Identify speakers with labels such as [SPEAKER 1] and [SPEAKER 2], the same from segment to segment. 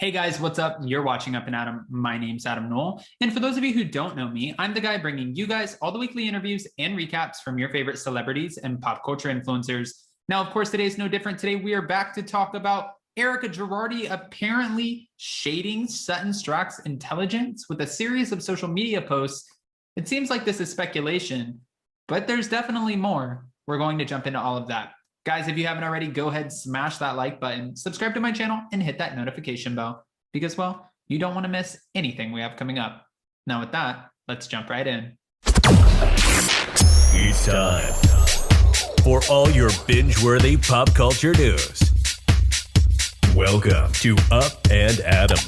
[SPEAKER 1] Hey guys, what's up? You're watching Up and Adam. My name's Adam Knoll. And for those of you who don't know me, I'm the guy bringing you guys all the weekly interviews and recaps from your favorite celebrities and pop culture influencers. Now, of course, today's no different. Today, we are back to talk about Erika Girardi apparently shading Sutton Stracke's intelligence with a series of social media posts. It seems like this is speculation, but there's definitely more. We're going to jump into all of that. Guys, if you haven't already, go ahead, smash that like button, subscribe to my channel, and hit that notification bell because, well, you don't want to miss anything we have coming up. Now with that, let's jump right in.
[SPEAKER 2] It's time for all your binge-worthy pop culture news. Welcome to Up and Adam.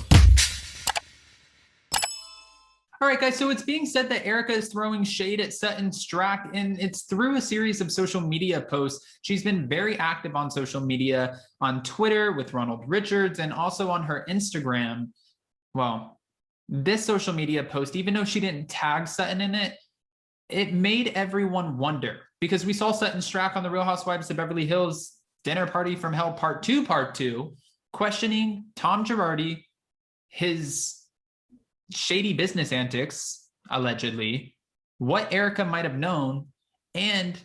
[SPEAKER 1] All right, guys, so it's being said that Erika is throwing shade at Sutton Stracke, and it's through a series of social media posts. She's been very active on social media, on Twitter with Ronald Richards, and also on her Instagram. Well, this social media post, even though she didn't tag Sutton in it, it made everyone wonder, because we saw Sutton Stracke on the Real Housewives of Beverly Hills Dinner Party from Hell Part 2, questioning Tom Girardi, his shady business antics, allegedly, what Erika might have known, and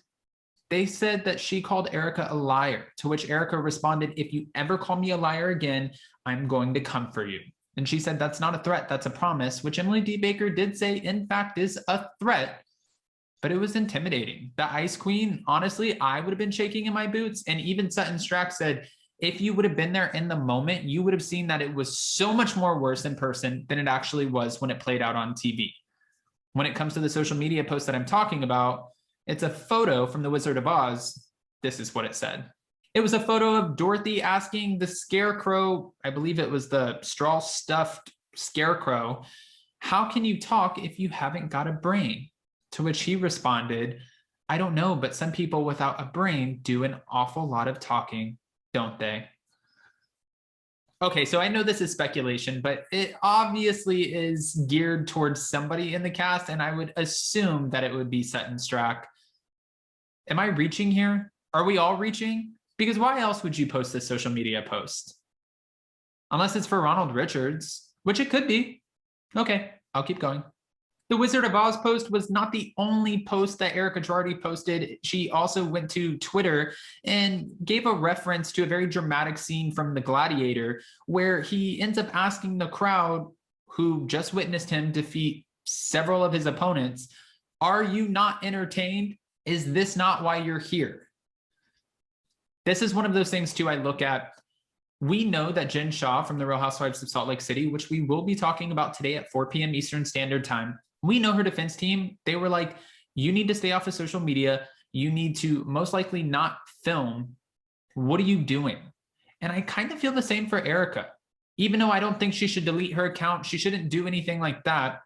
[SPEAKER 1] they said that she called Erika a liar, to which Erika responded, "If you ever call me a liar again, I'm going to come for you." And she said, "That's not a threat, that's a promise," which Emily D. Baker did say, in fact, is a threat, but it was intimidating. The Ice Queen, honestly, I would have been shaking in my boots, and even Sutton Stracke said, if you would have been there in the moment, you would have seen that it was so much more worse in person than it actually was when it played out on TV. When it comes to the social media post that I'm talking about, it's a photo from The Wizard of Oz. This is what it said. It was a photo of Dorothy asking the scarecrow, I believe it was the straw-stuffed scarecrow, "How can you talk if you haven't got a brain?" To which he responded, "I don't know, but some people without a brain do an awful lot of talking, don't they?" Okay, so I know this is speculation, but it obviously is geared towards somebody in the cast, and I would assume that it would be Sutton Stracke. Am I reaching here? Are we all reaching? Because why else would you post this social media post? Unless it's for Ronald Richards, which it could be. Okay, I'll keep going. The Wizard of Oz post was not the only post that Erika Girardi posted. She also went to Twitter and gave a reference to a very dramatic scene from The Gladiator, where he ends up asking the crowd who just witnessed him defeat several of his opponents, "Are you not entertained? Is this not why you're here?" This is one of those things, too, I look at. We know that Jen Shah from the Real Housewives of Salt Lake City, which we will be talking about today at 4 p.m. Eastern Standard Time, we know her defense team, they were like, you need to stay off of social media. You need to most likely not film. What are you doing? And I kind of feel the same for Erika. Even though I don't think she should delete her account, she shouldn't do anything like that.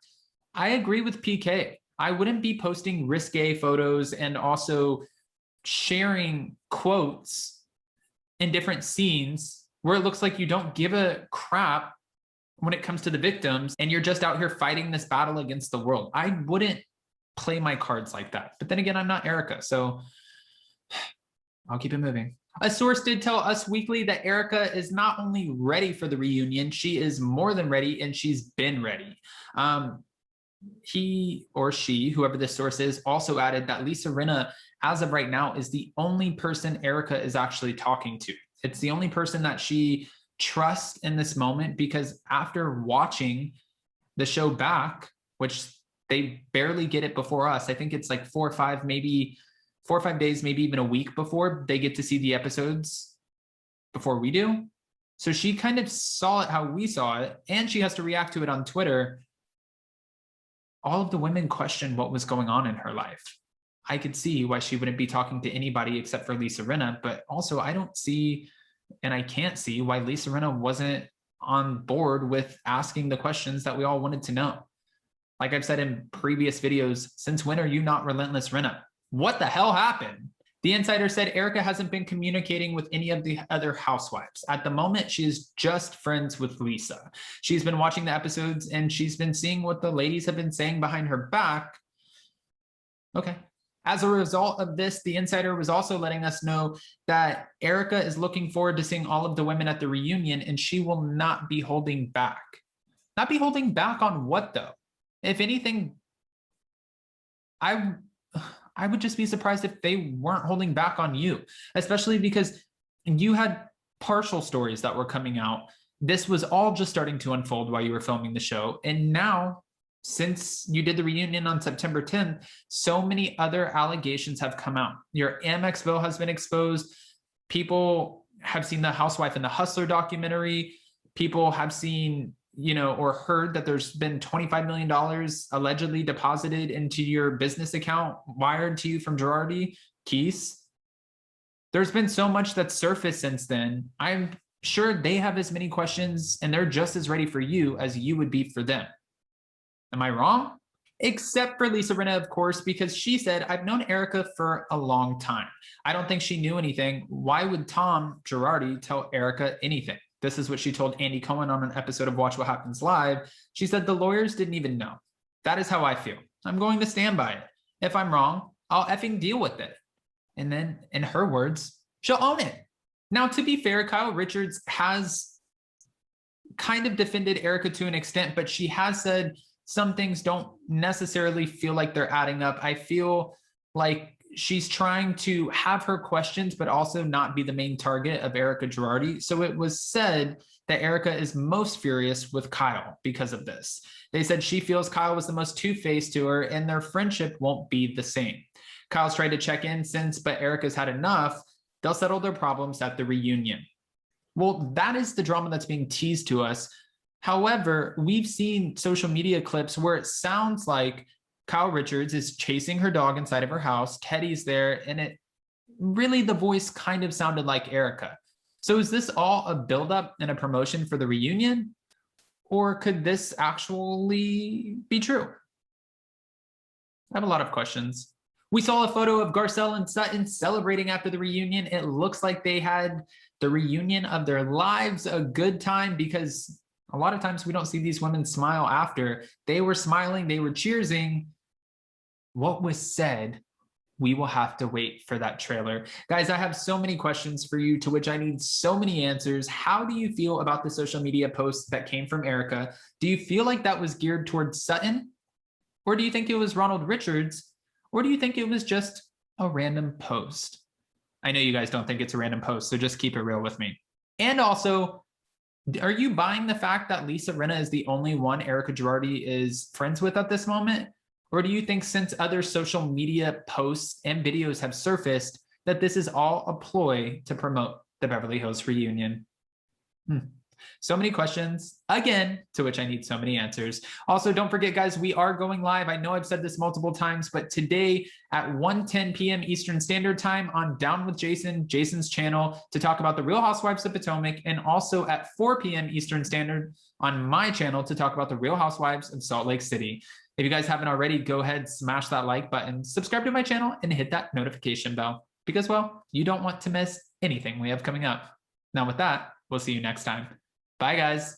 [SPEAKER 1] I agree with PK. I wouldn't be posting risque photos and also sharing quotes in different scenes where it looks like you don't give a crap when it comes to the victims and you're just out here fighting this battle against the world. I wouldn't play my cards like that. But then again, I'm not Erika, so I'll keep it moving. A source did tell Us Weekly that Erika is not only ready for the reunion, she is more than ready, and she's been ready. He or she, whoever this source is, also added that Lisa Rinna, as of right now, is the only person Erika is actually talking to. It's the only person that she trusts in this moment, because after watching the show back, which they barely get it before us, I think it's like 4 or 5 days, maybe even a week before they get to see the episodes before we do. So she kind of saw it how we saw it, and she has to react to it on Twitter. All of the women questioned what was going on in her life. I could see why she wouldn't be talking to anybody except for Lisa Rinna, but also I don't see, and I can't see why Lisa Rinna wasn't on board with asking the questions that we all wanted to know. Like I've said in previous videos, since when are you not relentless, Rinna? What the hell happened? The insider said Erika hasn't been communicating with any of the other housewives. At the moment, she is just friends with Lisa. She's been watching the episodes and she's been seeing what the ladies have been saying behind her back. Okay, As a result of this, the insider was also letting us know that Erika is looking forward to seeing all of the women at the reunion, and she will not be holding back. Not be holding back on what, though? If anything, I would just be surprised if they weren't holding back on you, especially because you had partial stories that were coming out. This was all just starting to unfold while you were filming the show. And now, since you did the reunion on September 10th, so many other allegations have come out. Your Amex bill has been exposed. People have seen the Housewife and the Hustler documentary. People have seen, or heard that there's been $25 million allegedly deposited into your business account, wired to you from Girardi Keese. There's been so much that's surfaced since then. I'm sure they have as many questions and they're just as ready for you as you would be for them. Am I wrong? Except for Lisa Rinna, of course, because she said, I've known Erika for a long time. I don't think she knew anything. Why would Tom Girardi tell Erika anything? This is what she told Andy Cohen on an episode of Watch What Happens Live. She said, the lawyers didn't even know. That is how I feel. I'm going to stand by it. If I'm wrong, I'll effing deal with it. And then, in her words, she'll own it. Now, to be fair, Kyle Richards has kind of defended Erika to an extent, but she has said some things don't necessarily feel like they're adding up. I feel like she's trying to have her questions, but also not be the main target of Erika Girardi. So it was said that Erika is most furious with Kyle because of this. They said she feels Kyle was the most two-faced to her and their friendship won't be the same. Kyle's tried to check in since, but Erika's had enough. They'll settle their problems at the reunion. Well, that is the drama that's being teased to us. However, we've seen social media clips where it sounds like Kyle Richards is chasing her dog inside of her house. Teddy's there, and it really, the voice kind of sounded like Erika. So is this all a buildup and a promotion for the reunion? Or could this actually be true? I have a lot of questions. We saw a photo of Garcelle and Sutton celebrating after the reunion. It looks like they had the reunion of their lives, a good time, because a lot of times we don't see these women smile after. They were smiling, they were cheersing. What was said, we will have to wait for that trailer. Guys, I have so many questions for you to which I need so many answers. How do you feel about the social media post that came from Erika? Do you feel like that was geared towards Sutton? Or do you think it was Ronald Richards? Or do you think it was just a random post? I know you guys don't think it's a random post, so just keep it real with me. And also, are you buying the fact that Lisa Rinna is the only one Erika Girardi is friends with at this moment? Or do you think since other social media posts and videos have surfaced that this is all a ploy to promote the Beverly Hills reunion? So many questions, again, to which I need so many answers. Also, don't forget, guys, we are going live. I know I've said this multiple times, but today at 1:10 p.m. Eastern Standard Time on Down with Jason, Jason's channel, to talk about the Real Housewives of Potomac, and also at 4 p.m. Eastern Standard on my channel to talk about the Real Housewives of Salt Lake City. If you guys haven't already, go ahead, smash that like button, subscribe to my channel, and hit that notification bell because, well, you don't want to miss anything we have coming up. Now with that, we'll see you next time. Bye, guys.